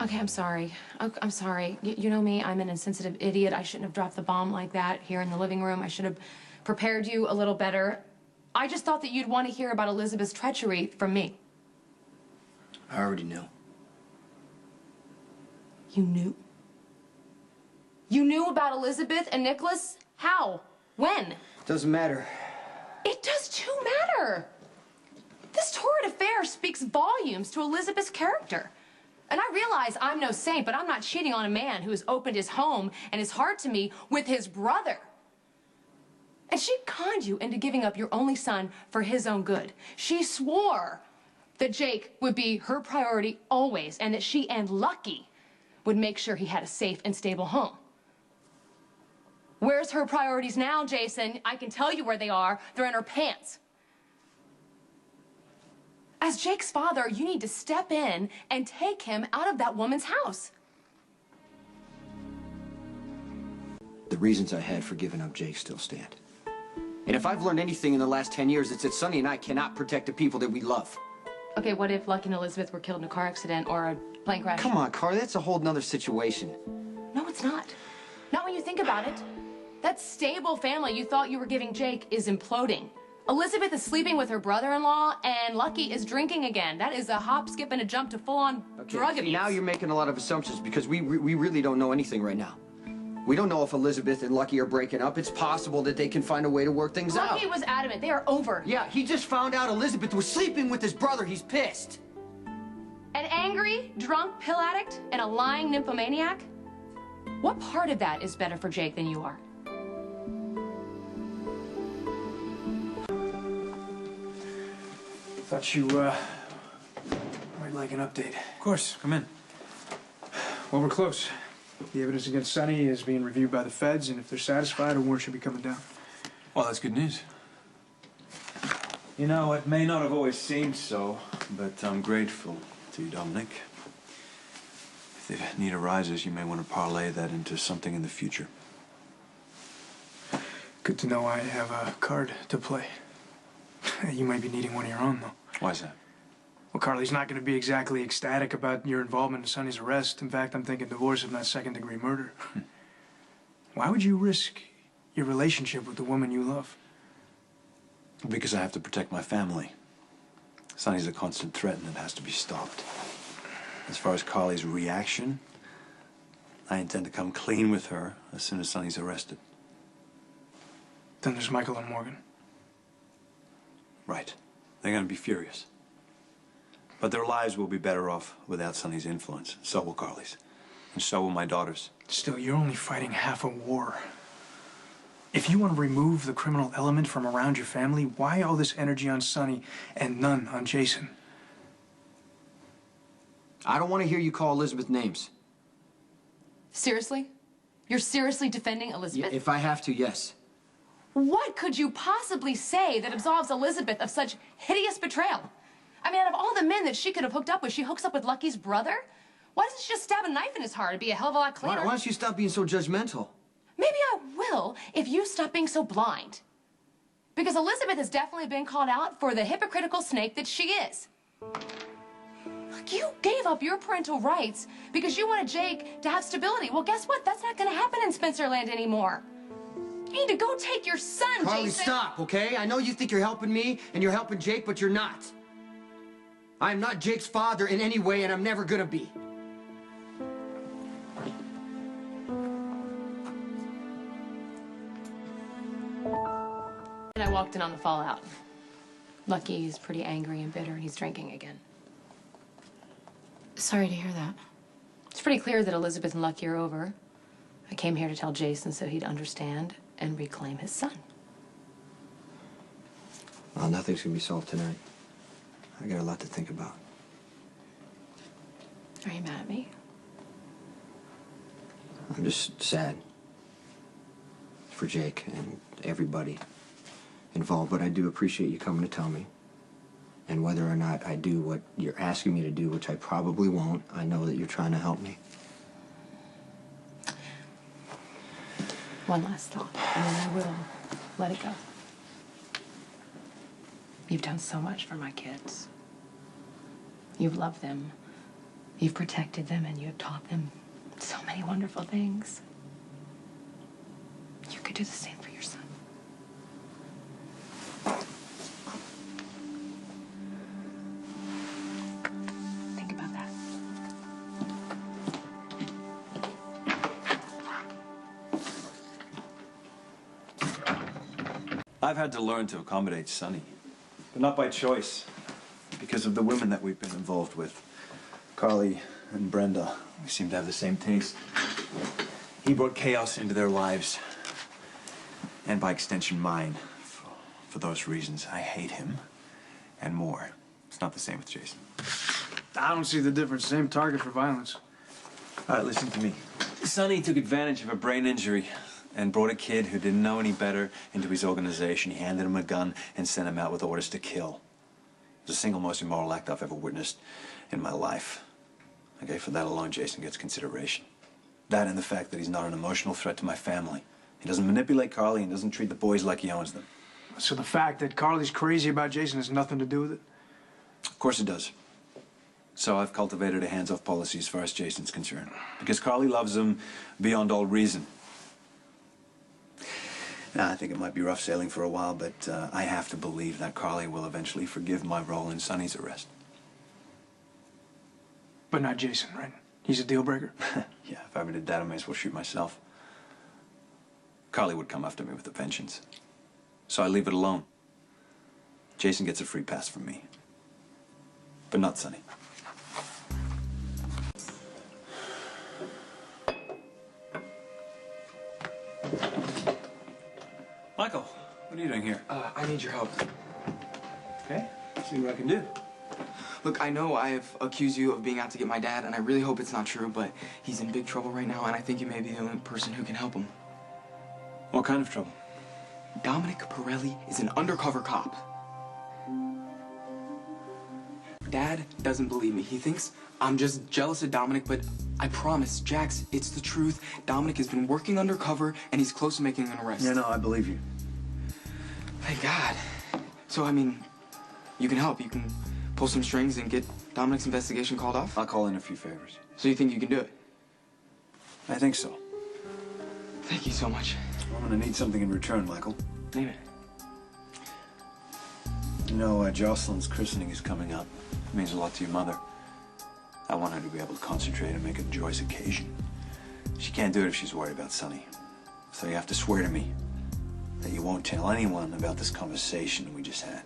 Okay, I'm sorry. I'm sorry. You know me, I'm an insensitive idiot. I shouldn't have dropped the bomb like that here in the living room. I should have prepared you a little better. I just thought that you'd want to hear about Elizabeth's treachery from me. I already knew. You knew? You knew about Elizabeth and Nicholas? How? When? Doesn't matter. It does too matter. This torrid affair speaks volumes to Elizabeth's character. And I realize I'm no saint, but I'm not cheating on a man who has opened his home and his heart to me with his brother. And she conned you into giving up your only son for his own good. She swore that Jake would be her priority always, and that she and Lucky would make sure he had a safe and stable home. Where's her priorities now, Jason? I can tell you where they are. They're in her pants. As Jake's father, you need to step in and take him out of that woman's house. The reasons I had for giving up Jake still stand. And if I've learned anything in the last 10 years, it's that Sonny and I cannot protect the people that we love. Okay, what if Lucky and Elizabeth were killed in a car accident or a plane crash? Come on, Carly, that's a whole nother situation. No, it's not. Not when you think about it. That stable family you thought you were giving Jake is imploding. Elizabeth is sleeping with her brother-in-law, and Lucky is drinking again. That is a hop, skip, and a jump to full-on drug abuse. Now you're making a lot of assumptions because we really don't know anything right now. We don't know if Elizabeth and Lucky are breaking up. It's possible that they can find a way to work things out. Lucky was adamant. They are over. Yeah, he just found out Elizabeth was sleeping with his brother. He's pissed. An angry, drunk pill addict and a lying nymphomaniac? What part of that is better for Jake than you are? Thought you, might like an update. Of course, come in. Well, we're close. The evidence against Sonny is being reviewed by the feds, and if they're satisfied, a warrant should be coming down. Well, that's good news. You know, it may not have always seemed so, but I'm grateful to you, Dominic. If the need arises, you may want to parlay that into something in the future. Good to know I have a card to play. You might be needing one of your own, though. Why is that? Well, Carly's not going to be exactly ecstatic about your involvement in Sonny's arrest. In fact, I'm thinking divorce, if not second-degree murder. Why would you risk your relationship with the woman you love? Because I have to protect my family. Sonny's a constant threat, and it has to be stopped. As far as Carly's reaction, I intend to come clean with her as soon as Sonny's arrested. Then there's Michael and Morgan. Right. They're going to be furious. But their lives will be better off without Sonny's influence. So will Carly's. And so will my daughters. Still, you're only fighting half a war. If you want to remove the criminal element from around your family, why all this energy on Sonny and none on Jason? I don't want to hear you call Elizabeth names. Seriously? You're seriously defending Elizabeth? Yeah, if I have to, yes. What could you possibly say that absolves Elizabeth of such hideous betrayal? I mean, out of all the men that she could have hooked up with, she hooks up with Lucky's brother? Why doesn't she just stab a knife in his heart? It'd be a hell of a lot cleaner. Why don't you stop being so judgmental? Maybe I will if you stop being so blind. Because Elizabeth has definitely been called out for the hypocritical snake that she is. Look, you gave up your parental rights because you wanted Jake to have stability. Well, guess what? That's not going to happen in Spencerland anymore. You need to go take your son, Carly, Jason. stop, okay? I know you think you're helping me and you're helping Jake, but you're not. I'm not Jake's father in any way, and I'm never gonna be. And I walked in on the fallout. Lucky's pretty angry and bitter, and he's drinking again. Sorry to hear that. It's pretty clear that Elizabeth and Lucky are over. I came here to tell Jason so he'd understand and reclaim his son. Well, nothing's gonna be solved tonight. I got a lot to think about. Are you mad at me? I'm just sad for Jake and everybody involved, but I do appreciate you coming to tell me. And whether or not I do what you're asking me to do, which I probably won't, I know that you're trying to help me. One last thought, and then I will let it go. You've done so much for my kids. You've loved them You've protected them and you have taught them so many wonderful things. You could do the same for your son. Think about that. I've had to learn to accommodate Sonny, but not by choice, because of the women that we've been involved with. Carly and Brenda, we seem to have the same taste. He brought chaos into their lives, and by extension mine. For those reasons, I hate him, and more. It's not the same with Jason. I don't see the difference. Same target for violence. All right, listen to me. Sonny took advantage of a brain injury and brought a kid who didn't know any better into his organization. He handed him a gun and sent him out with orders to kill. It was the single most immoral act I've ever witnessed in my life. Okay, for that alone, Jason gets consideration. That and the fact that he's not an emotional threat to my family. He doesn't manipulate Carly and doesn't treat the boys like he owns them. So the fact that Carly's crazy about Jason has nothing to do with it? Of course it does. So I've cultivated a hands-off policy as far as Jason's concerned. Because Carly loves him beyond all reason. Now, I think it might be rough sailing for a while, but I have to believe that Carly will eventually forgive my role in Sonny's arrest. But not Jason, right? He's a deal breaker. Yeah, if I ever did that, I may as well shoot myself. Carly would come after me with a vengeance. So I leave it alone. Jason gets a free pass from me. But not Sonny. Michael, what are you doing here? I need your help. Okay, see what I can do. Look, I know I have accused you of being out to get my dad, and I really hope it's not true, but he's in big trouble right now, and I think you may be the only person who can help him. What kind of trouble? Dominic Pirelli is an undercover cop. Dad doesn't believe me. He thinks I'm just jealous of Dominic, but I promise, Jax, it's the truth. Dominic has been working undercover, and he's close to making an arrest. Yeah, no, I believe you. Thank God. So, I mean, you can help. You can pull some strings and get Dominic's investigation called off? I'll call in a few favors. So you think you can do it? I think so. Thank you so much. I'm gonna need something in return, Michael. Name it. You know, Jocelyn's christening is coming up. It means a lot to your mother. I want her to be able to concentrate and make it a joyous occasion. She can't do it if she's worried about Sonny. So you have to swear to me that you won't tell anyone about this conversation we just had.